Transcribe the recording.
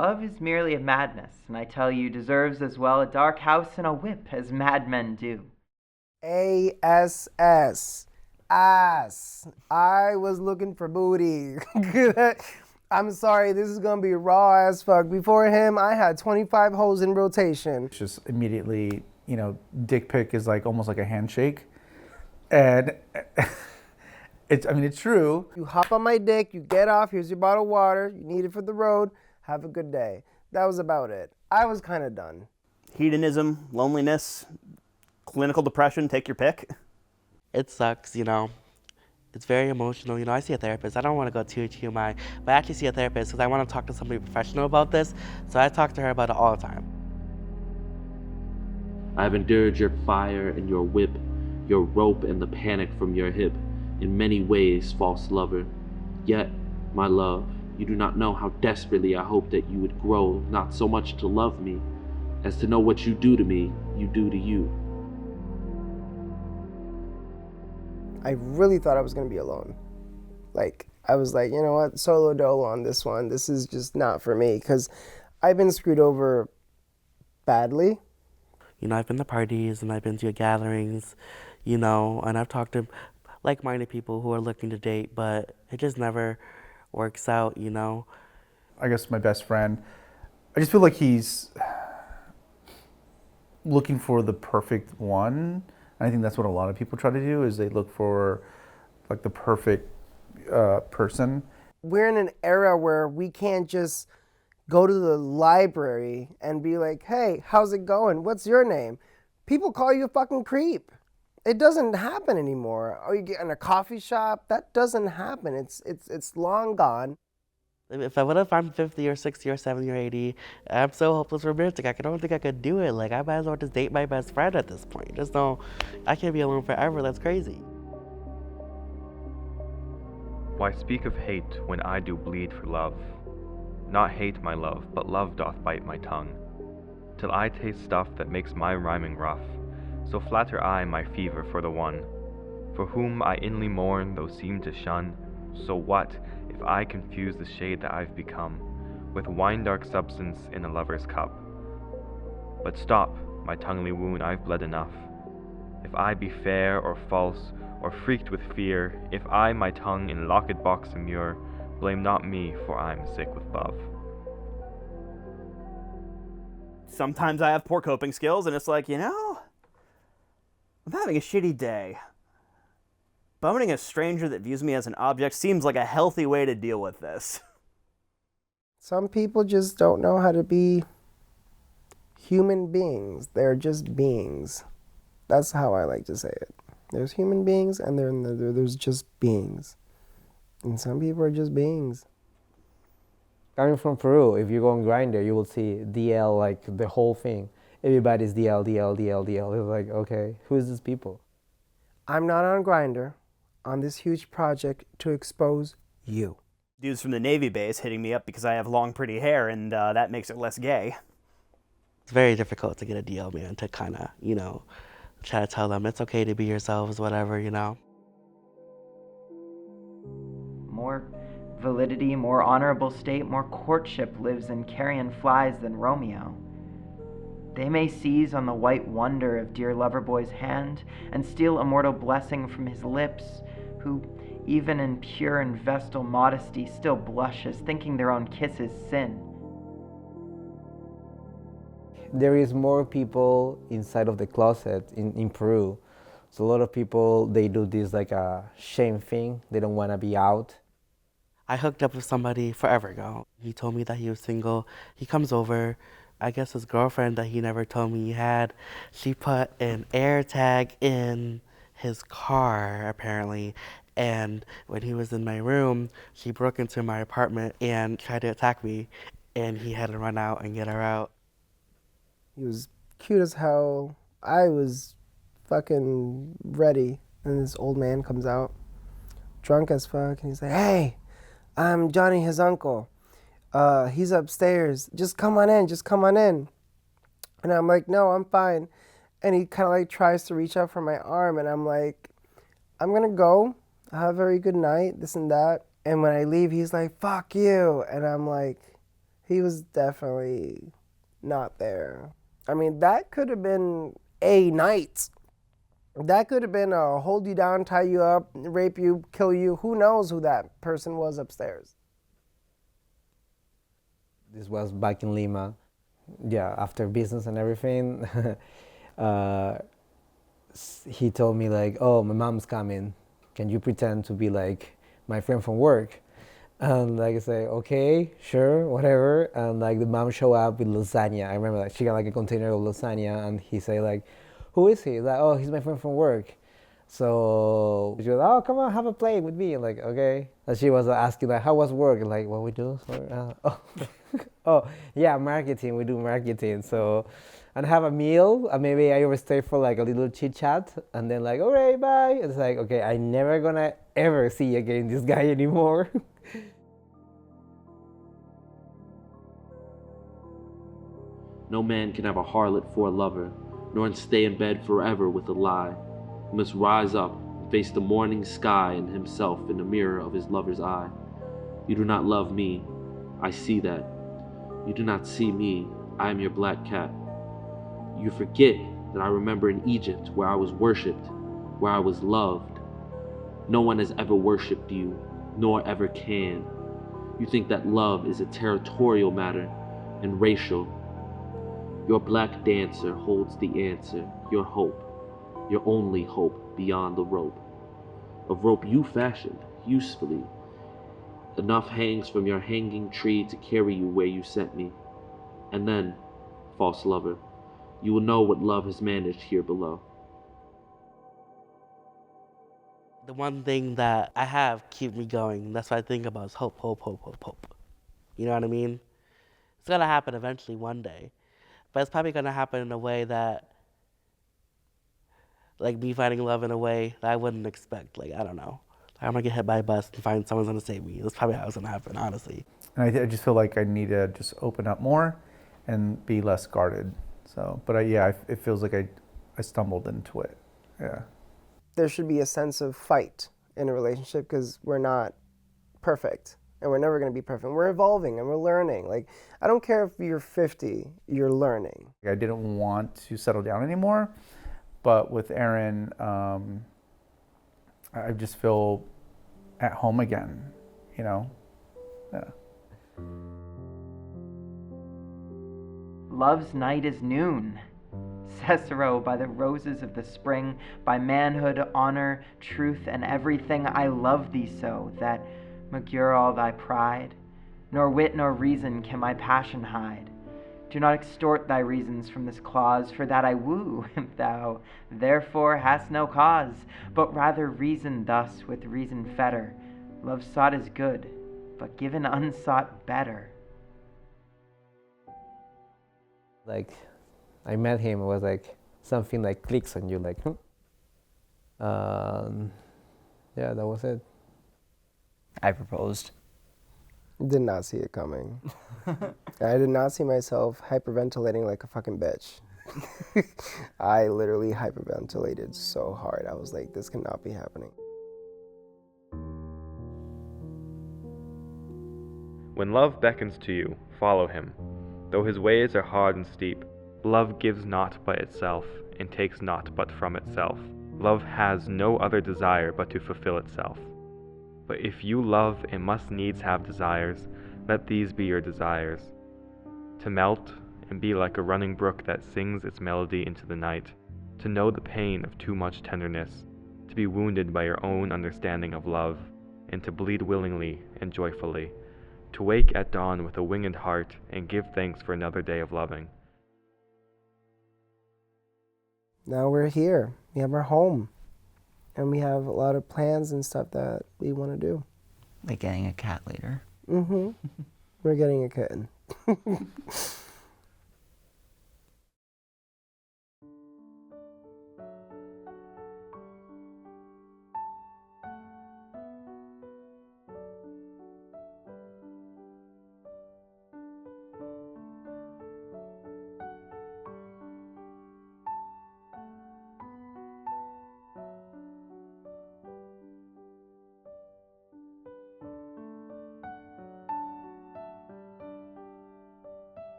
Love is merely a madness, and I tell you deserves as well a dark house and a whip as madmen do. ASS. Ass. I was looking for booty. I'm sorry, this is gonna be raw as fuck. Before him, I had 25 hoes in rotation. It's just immediately, dick pic is like almost like a handshake. And it's true. You hop on my dick, you get off, here's your bottle of water, you need it for the road, have a good day. That was about it. I was kind of done. Hedonism, loneliness, clinical depression, take your pick. It sucks, It's very emotional. I see a therapist. I don't want to go too much, but I actually see a therapist because I want to talk to somebody professional about this. So I talk to her about it all the time. I've endured your fire and your whip, your rope and the panic from your hip. In many ways, false lover. Yet, my love, you do not know how desperately I hope that you would grow not so much to love me, as to know what you do to me, you do to you. I really thought I was gonna be alone. I was like, you know what, solo dolo on this one. This is just not for me, because I've been screwed over badly. I've been to parties and I've been to gatherings, and I've talked to like-minded people who are looking to date, but it just never works out, I guess my best friend, I just feel like he's looking for the perfect one. And I think that's what a lot of people try to do, is they look for like the perfect person. We're in an era where we can't just go to the library and be like, hey, how's it going? What's your name? People call you a fucking creep. It doesn't happen anymore. Or you get in a coffee shop, that doesn't happen. It's long gone. If I'm 50 or 60 or 70 or 80, I'm so hopeless romantic. I don't think I could do it. I might as well just date my best friend at this point. I can't be alone forever. That's crazy. Why speak of hate when I do bleed for love? Not hate my love, but love doth bite my tongue, till I taste stuff that makes my rhyming rough. So flatter I my fever for the one, for whom I inly mourn, though seem to shun. So what, if I confuse the shade that I've become, with wine-dark substance in a lover's cup? But stop, my tonguely wound, I've bled enough. If I be fair or false, or freaked with fear, if I my tongue in locked box immure, blame not me, for I'm sick with love. Sometimes I have poor coping skills, and it's like, I'm having a shitty day. Boning a stranger that views me as an object seems like a healthy way to deal with this. Some people just don't know how to be human beings. They're just beings. That's how I like to say it. There's human beings and there's just beings. And some people are just beings. Coming from Peru, if you go on Grindr, you will see DL, like the whole thing. Everybody's DL, DL, DL, DL. It's like, okay, who is these people? I'm not on Grindr on this huge project to expose you. Dudes from the Navy base hitting me up because I have long, pretty hair, and that makes it less gay. It's very difficult to get a deal, man, to kind of, try to tell them it's okay to be yourselves, whatever, More validity, more honorable state, more courtship lives in carrion flies than Romeo. They may seize on the white wonder of dear Loverboy's hand and steal immortal blessing from his lips, who, even in pure and vestal modesty, still blushes, thinking their own kiss is sin. There is more people inside of the closet in Peru. So a lot of people, they do this like a shame thing. They don't want to be out. I hooked up with somebody forever ago. He told me that he was single. He comes over. I guess his girlfriend that he never told me he had, she put an air tag in his car, apparently. And when he was in my room, she broke into my apartment and tried to attack me. And he had to run out and get her out. He was cute as hell. I was fucking ready. And this old man comes out, drunk as fuck, and he's like, hey, I'm Johnny, his uncle. He's upstairs. Just come on in, just come on in. And I'm like, no, I'm fine. And he kind of like tries to reach out for my arm, and I'm like, I'm gonna go. Have a very good night, this and that. And when I leave, he's like, fuck you. And I'm like, He was definitely not there. I mean, that could have been a night. That could have been a hold you down, tie you up, rape you, kill you. Who knows who that person was upstairs? This was back in Lima. Yeah, after business and everything, he told me like, oh, my mom's coming. Can you pretend to be like my friend from work? And like I say, okay, sure, whatever. And like the mom showed up with lasagna. I remember like she got like a container of lasagna, and he said like, who is he? Like, oh, he's my friend from work. So she was, oh, come on, have a plate with me. And like, okay. And she was asking like, how was work? And like, what we do? Oh, yeah, marketing. We do marketing. So, and have a meal. And maybe I overstay for like a little chit chat. And then like, all right, bye. And it's like, okay, I'm never gonna ever see again this guy anymore. No man can have a harlot for a lover, nor stay in bed forever with a lie. He must rise up and face the morning sky and himself in the mirror of his lover's eye. You do not love me, I see that. You do not see me, I am your black cat. You forget that I remember in Egypt where I was worshipped, where I was loved. No one has ever worshipped you, nor ever can. You think that love is a territorial matter and racial. Your black dancer holds the answer, your hope, your only hope beyond the rope. Of rope you fashioned, usefully. Enough hangs from your hanging tree to carry you where you sent me. And then, false lover, you will know what love has managed here below. The one thing that I have keep me going, that's what I think about, is hope, hope, hope, hope, hope. You know what I mean? It's gonna happen eventually one day. But it's probably gonna happen in a way that, like me finding love in a way that I wouldn't expect. Like, I don't know. Like, I'm gonna get hit by a bus and find someone's gonna save me. That's probably how it's gonna happen, honestly. And I just feel like I need to just open up more and be less guarded. So, but it feels like I stumbled into it. Yeah. There should be a sense of fight in a relationship because we're not perfect. And we're never going to be perfect. We're evolving and we're learning. Like, I don't care if you're 50, you're learning. I didn't want to settle down anymore, but with Aaron, I just feel at home again, you know? Yeah. Love's night is noon. Cicero, by the roses of the spring, by manhood, honor, truth, and everything, I love thee so, that maugre all thy pride, nor wit nor reason can my passion hide. Do not extort thy reasons from this clause, for that I woo, thou therefore hast no cause, but rather reason thus with reason fetter. Love sought is good, but given unsought better. Like, I met him, it was like, something like clicks on you, like, yeah, that was it. I proposed. Did not see it coming. I did not see myself hyperventilating like a fucking bitch. I literally hyperventilated so hard. I was like, this cannot be happening. When love beckons to you, follow him. Though his ways are hard and steep, love gives not by itself, and takes not but from itself. Love has no other desire but to fulfill itself. But if you love and must needs have desires, let these be your desires. To melt and be like a running brook that sings its melody into the night, to know the pain of too much tenderness, to be wounded by your own understanding of love, and to bleed willingly and joyfully, to wake at dawn with a winged heart and give thanks for another day of loving. Now we're here. We have our home. And we have a lot of plans and stuff that we want to do. Like getting a cat later. Mm-hmm. We're getting a kitten.